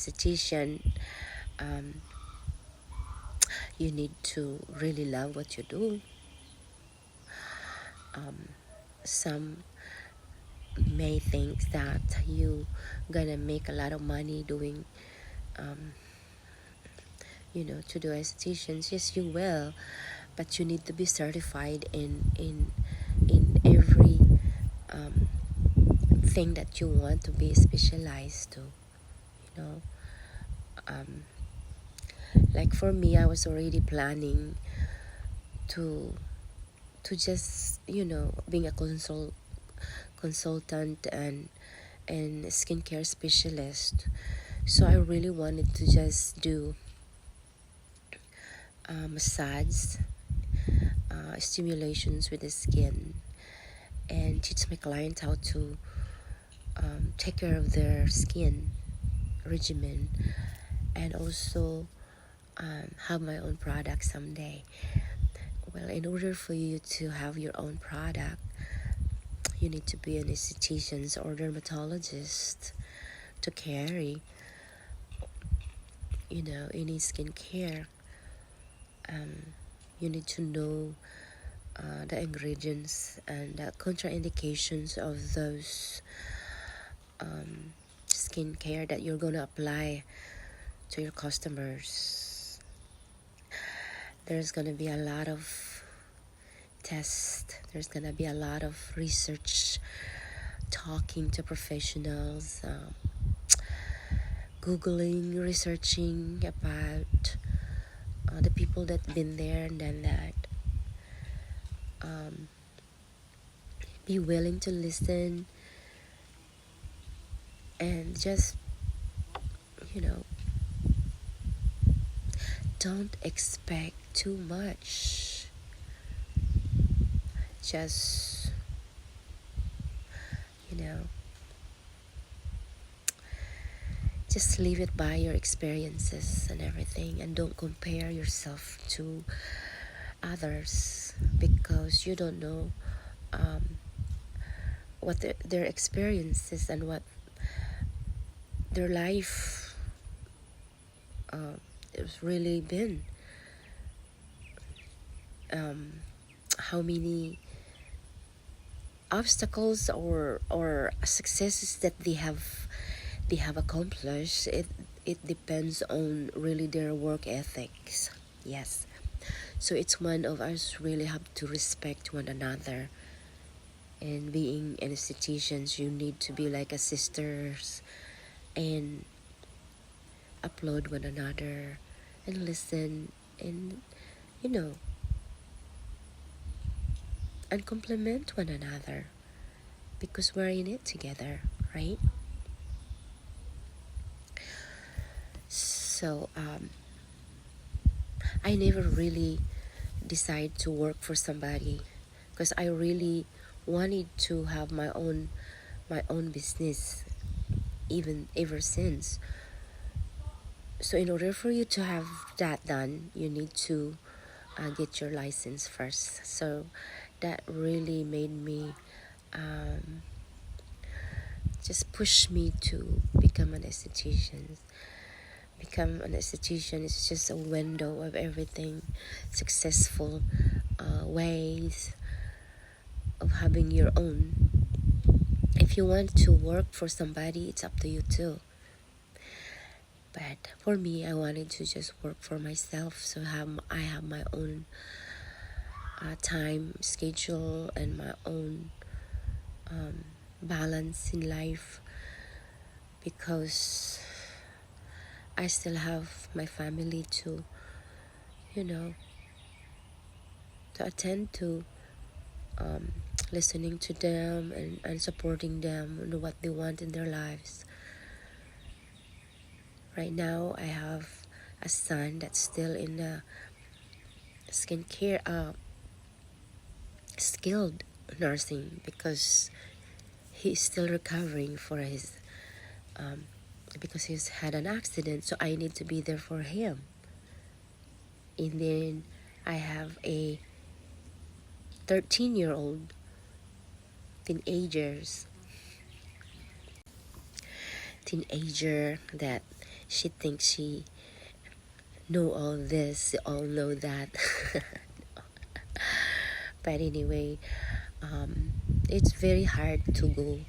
esthetician, you need to really love what you do. Some may think that you gonna make a lot of money doing to do estheticians. Yes, you will, but you need to be certified in every thing that you want to be specialized to, you know. Like for me, I was already planning to just being a consultant and skincare specialist. So I really wanted to just do massage, stimulations with the skin, and teach my clients how to take care of their skin regimen, and also have my own product someday. Well, in order for you to have your own product, you need to be an esthetician or dermatologist to carry any skincare. You need to know the ingredients and the contraindications of those skincare that you're going to apply to your customers. There's going to be a lot of tests. There's going to be a lot of research, talking to professionals, Googling, researching about the people that been there and done that. Be willing to listen and just, don't expect too much. Just, just leave it by your experiences and everything, and don't compare yourself to others, because you don't know what their experiences and what their life it's really been, how many obstacles or successes that they have accomplished. It depends on really their work ethics. Yes, so it's one of us really have to respect one another. And being estheticians, you need to be like a sisters and applaud one another and listen and and compliment one another, because we're in it together, right? So I never really decide to work for somebody, because I really wanted to have my own business even ever since. So in order for you to have that done, you need to get your license first. So that really made me just push me to become an esthetician. Become an esthetician is just a window of everything, successful ways of having your own. If you want to work for somebody, it's up to you too. But for me, I wanted to just work for myself, so I have my own time schedule and my own balance in life, because I still have my family to attend to, listening to them and supporting them in what they want in their lives. Right now, I have a son that's still in the skincare skilled nursing, because he's still recovering for his because he's had an accident, so I need to be there for him. And then I have a 13-year-old teenager that she thinks she know all this, all know that. But anyway, it's very hard to go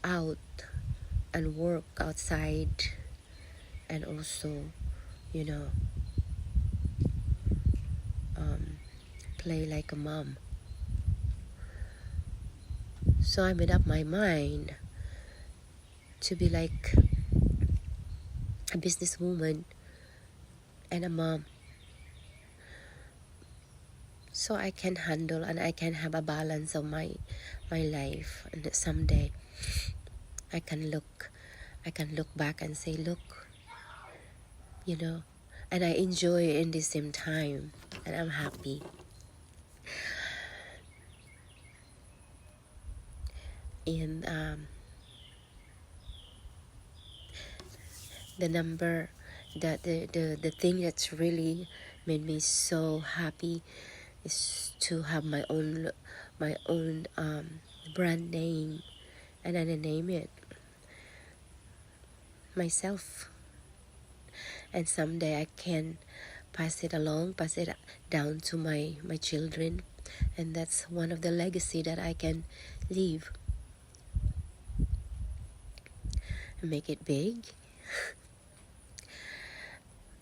out and work outside and also, you know, play like a mom. So I made up my mind to be like a businesswoman and a mom, so I can handle and I can have a balance of my life, and that someday I can look back and say, look, you know, and I enjoy it in the same time, and I'm happy. And the number that the thing that's really made me so happy is to have my own brand name, and I name it myself, and someday I can pass it down to my children, and that's one of the legacy that I can leave. Make it big,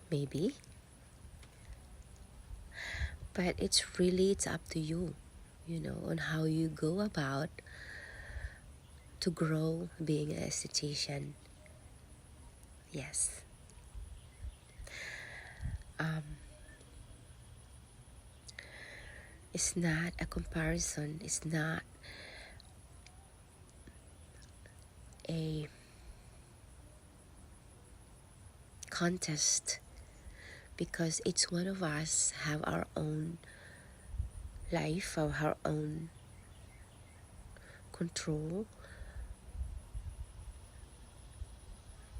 maybe, but it's up to you, you know, on how you go about to grow being an esthetician. Yes. It's not a comparison, it's not a contest, because each one of us have our own life, of our own control,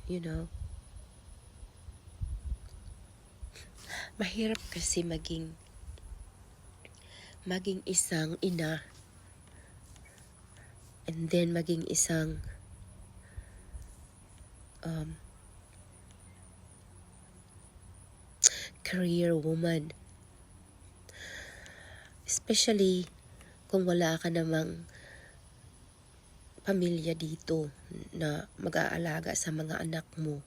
you know. Mahirap kasi maging isang ina, and then maging isang career woman, especially kung wala ka namang pamilya dito na mag-aalaga sa mga anak mo.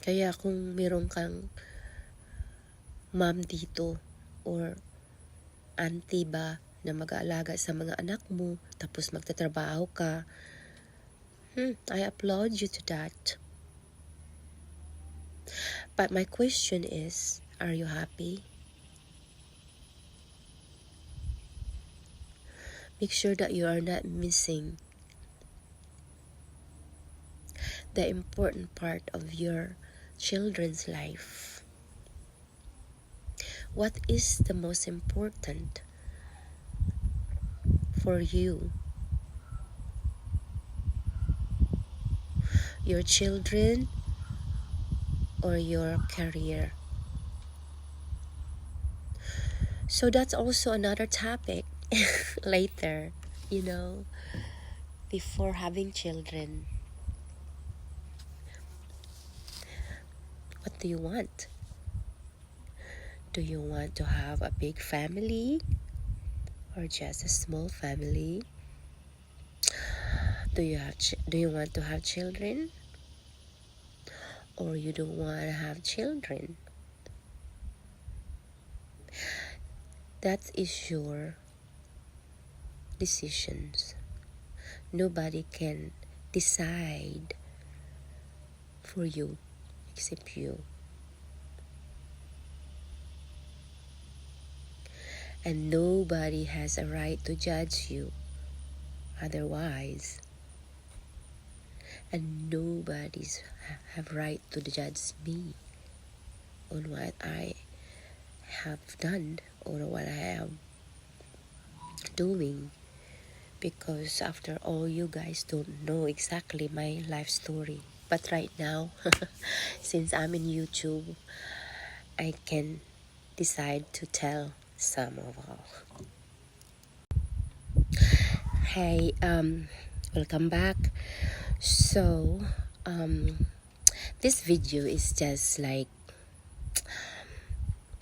Kaya kung meron kang mom dito or auntie ba na mag-aalaga sa mga anak mo, tapos magtatrabaho ka, I applaud you to that. But my question is, are you happy? Make sure that you are not missing the important part of your children's life. What is the most important for you? Your children or your career? So that's also another topic later, you know, before having children. What do you want? Do you want to have a big family or just a small family? Do you want to have children, or you don't want to have children? That is your decisions. Nobody can decide for you except you. And nobody has a right to judge you otherwise. And nobody's have right to judge me on what I have done or what I am doing, because after all, you guys don't know exactly my life story. But right now, since I'm in YouTube, I can decide to tell some of all. Hey, welcome back. So, this video is just like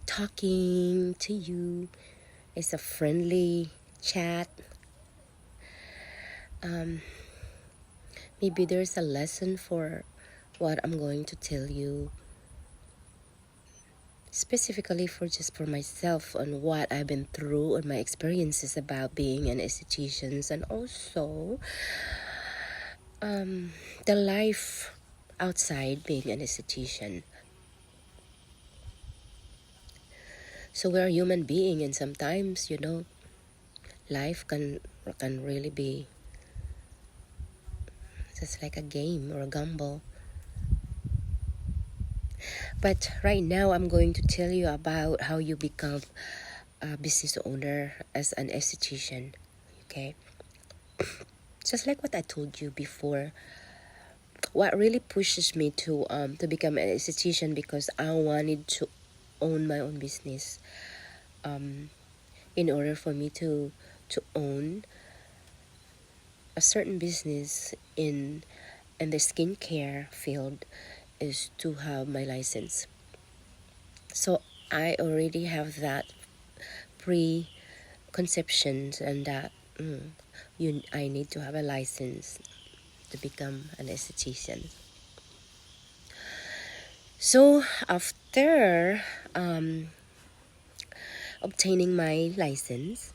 talking to you. It's a friendly chat. Maybe there's a lesson for what I'm going to tell you, specifically for myself on what I've been through and my experiences about being an esthetician, and also the life outside being an esthetician. So we're a human being, and sometimes, life can really be just like a game or a gamble. But right now, I'm going to tell you about how you become a business owner as an esthetician. Okay, just like what I told you before. What really pushes me to become an esthetician, because I wanted to own my own business. In order for me to own a certain business in the skincare field is to have my license. So I already have that preconception, and that I need to have a license to become an esthetician. So after obtaining my license,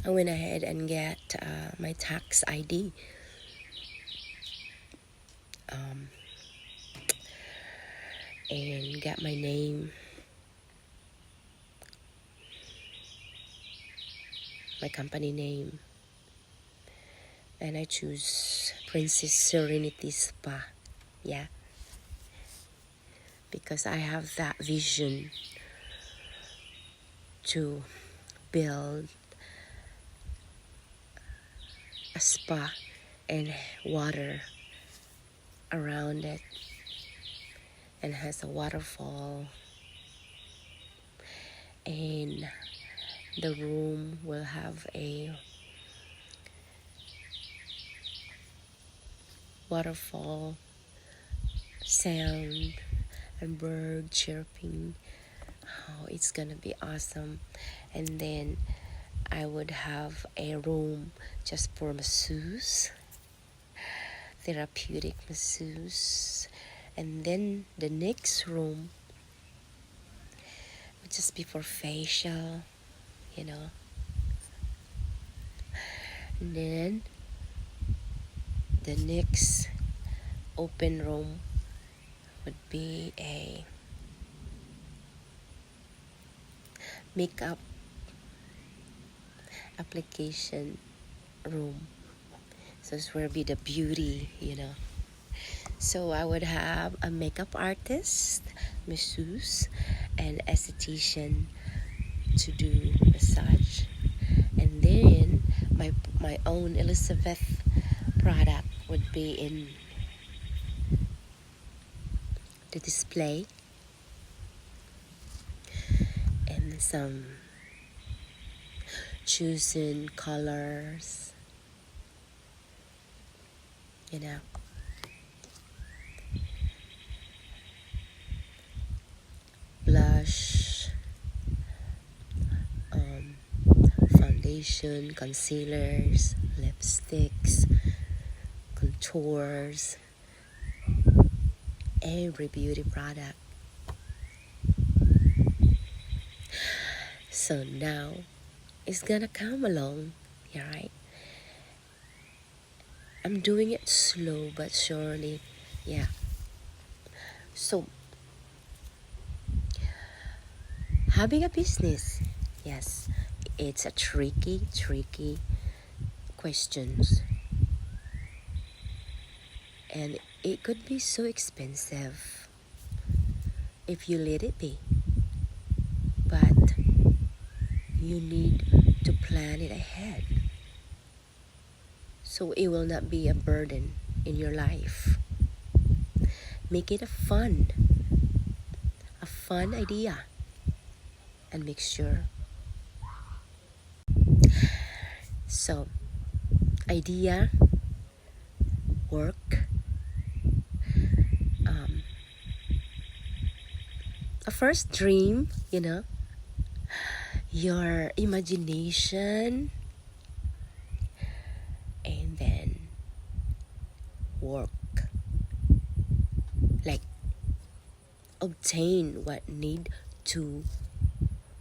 I went ahead and get my tax ID. And got my name, my company name, and I choose Princess Serenity Spa. Yeah, because I have that vision to build a spa and water around it, and has a waterfall, and the room will have a waterfall sound and bird chirping. Oh, it's gonna be awesome. And then I would have a room just for masseuse, therapeutic masseuse. And then the next room would just be for facial, And then the next open room would be a makeup application room. So this will be the beauty, So I would have a makeup artist, masseuse, and esthetician to do massage. And then my own Elizabeth product would be in the display, and some chosen colors, blush, foundation, concealers, lipsticks, contours, every beauty product. So now it's gonna come along, right? I'm doing it slow but surely, yeah. So having a business, yes, it's a tricky questions, and it could be so expensive if you let it be, but you need to plan it ahead so it will not be a burden in your life. Make it a fun idea, and make sure. So, idea, work, um, a first dream, your imagination, and then work. Like obtain to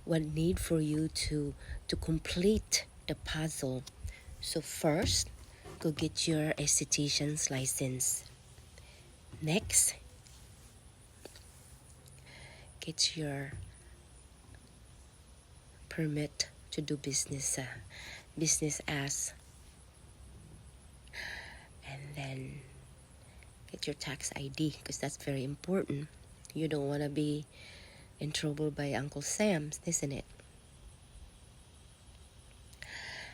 what need for you to complete the puzzle. So first, go get your esthetician's license. Next, get your permit to do business as, and then get your tax ID because that's very important. You don't want to be in trouble by Uncle Sam's, isn't it?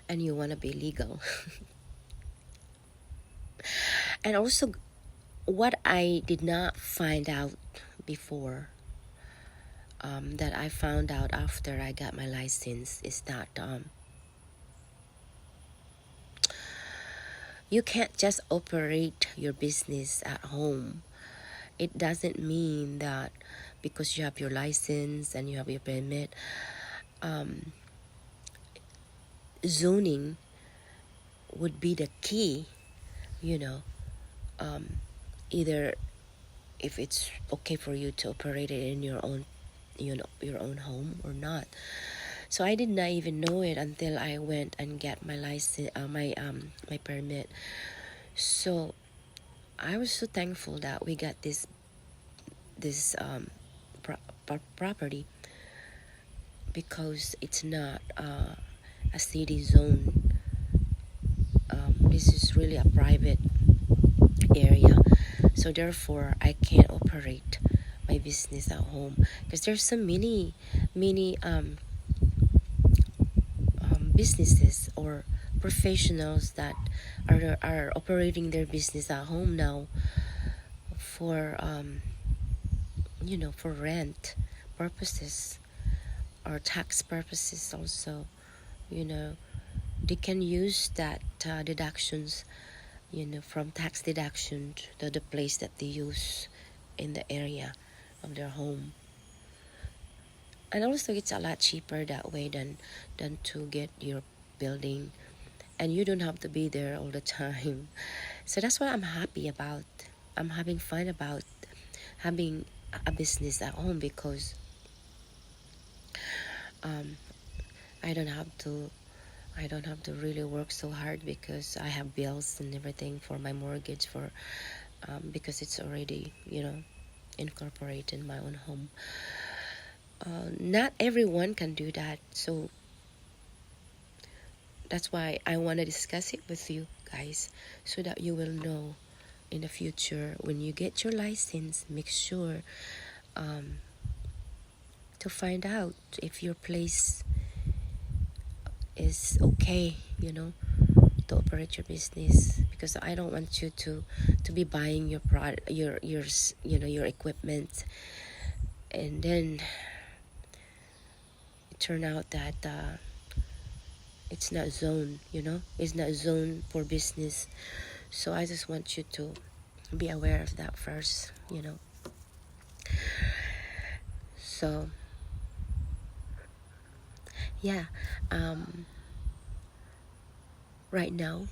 And you want to be legal. And also, what I did not find out before, that I found out after I got my license, is that you can't just operate your business at home. It doesn't mean that because you have your license and you have your permit, zoning would be the key, either if it's okay for you to operate it in your own home or not. So I did not even know it until I went and got my license, my permit. So I was so thankful that we got this property, because it's not a city zone. This is really a private area, so therefore I can't operate my business at home, because there's so many businesses or professionals that are operating their business at home now for for rent purposes or tax purposes also. They can use that deductions, from tax deduction to the place that they use in the area of their home. And also it's a lot cheaper that way than to get your building, and you don't have to be there all the time. So that's what I'm happy about. I'm having fun about having a business at home, because I don't have to really work so hard, because I have bills and everything for my mortgage, for because it's already incorporated in my own home. Not everyone can do that, so that's why I want to discuss it with you guys, so that you will know in the future when you get your license. Make sure to find out if your place is okay, to operate your business, because I don't want you to be buying your product, your equipment, and then it turn out that it's not zone for business. So I just want you to be aware of that first. So yeah, right now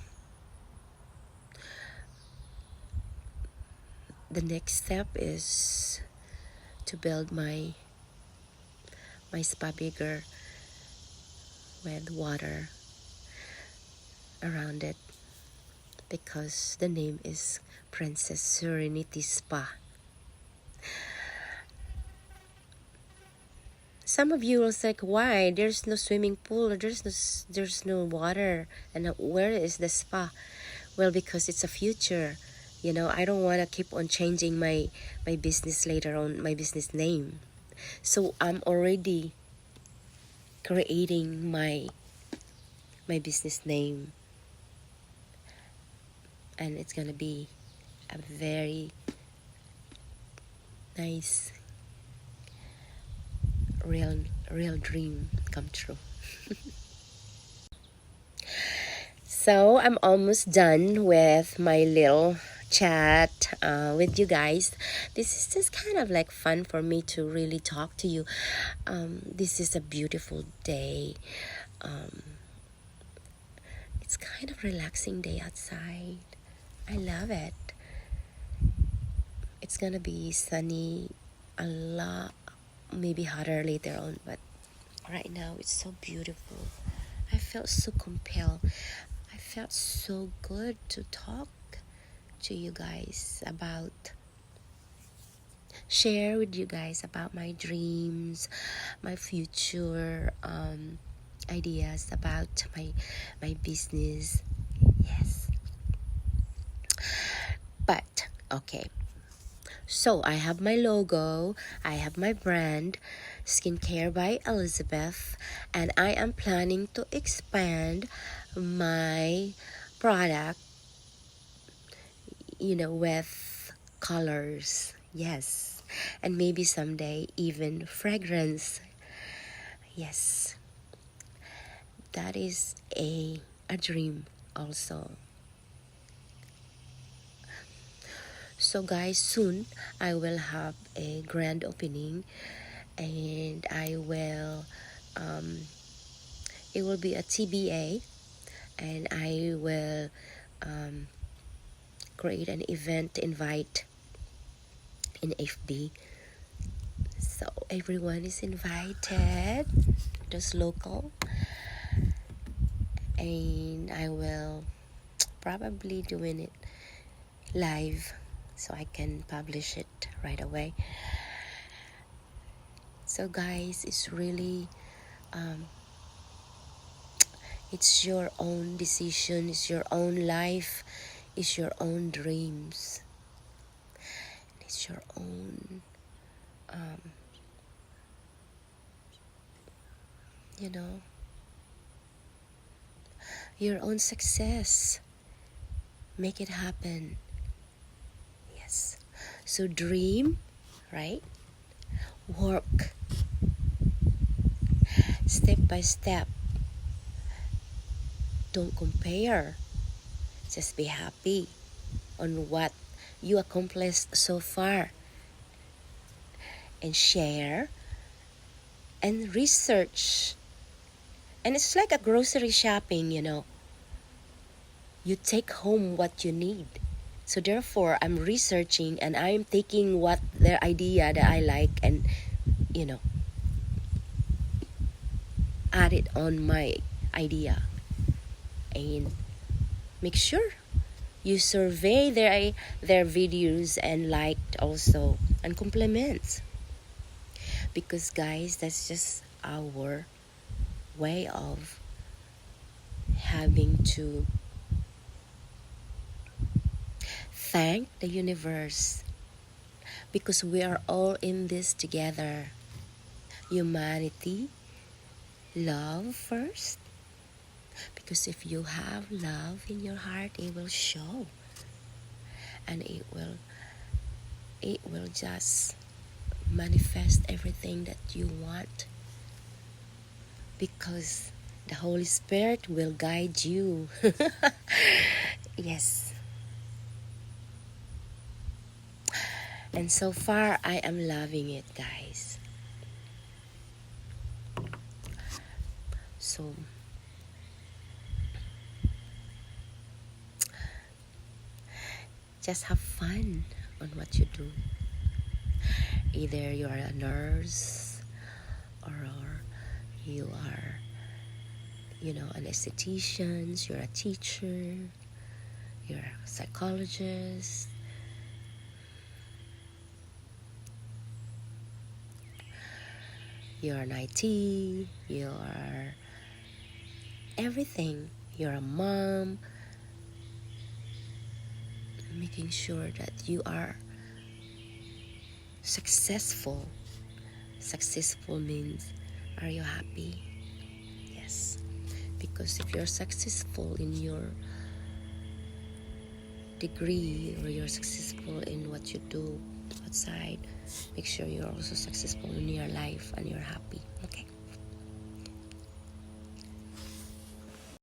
the next step is to build my spa bigger, with water around it, because the name is Princess Serenity Spa. Some of you will say, why? There's no swimming pool, or there's no water, and where is the spa? Well, because it's a future. I don't want to keep on changing my business later on, my business name. So I'm already creating my business name, and it's gonna be a very nice real dream come true. So I'm almost done with my little chat with you guys. This is just kind of like fun for me to really talk to you. This is a beautiful day. It's kind of relaxing day outside. I love it. It's gonna be sunny, a lot, maybe hotter later on, but right now it's so beautiful. I felt so compelled. I felt so good to talk to you guys about, share with you guys about my dreams, my future ideas about my business. Yes. But okay. So I have my logo, I have my brand, Skincare by Elizabeth, and I am planning to expand my product, with colors. Yes. And maybe someday even fragrance. Yes. That is a dream also. So guys, soon I will have a grand opening, and it will be a TBA, and I will create an event invite in FB. So everyone is invited, those local, and I will probably doing it live so I can publish it right away. So guys, it's really it's your own decision, it's your own life, it's your own dreams, it's your own you know your own success. Make it happen. Yes. So dream, right? Work step by step. Don't compare. Just be happy on what you accomplished so far, and share and research. And it's like a grocery shopping. You take home what you need. So therefore, I'm researching and I'm taking what their idea that I like, and add it on my idea, and make sure you survey their videos and liked also, and compliments, because guys, that's just our way of having to thank the universe, because we are all in this together. Humanity, love first, because if you have love in your heart, it will show, and it will just manifest everything that you want, because the Holy Spirit will guide you. Yes. And so far, I am loving it, guys. So just have fun on what you do. Either you are a nurse, or you are an esthetician, you're a teacher, you're a psychologist, you're an IT, you're everything, you're a mom. Making sure that you are successful. Successful means, are you happy? Yes. Because if you're successful in your degree, or you're successful in what you do outside, make sure you're also successful in your life and you're happy.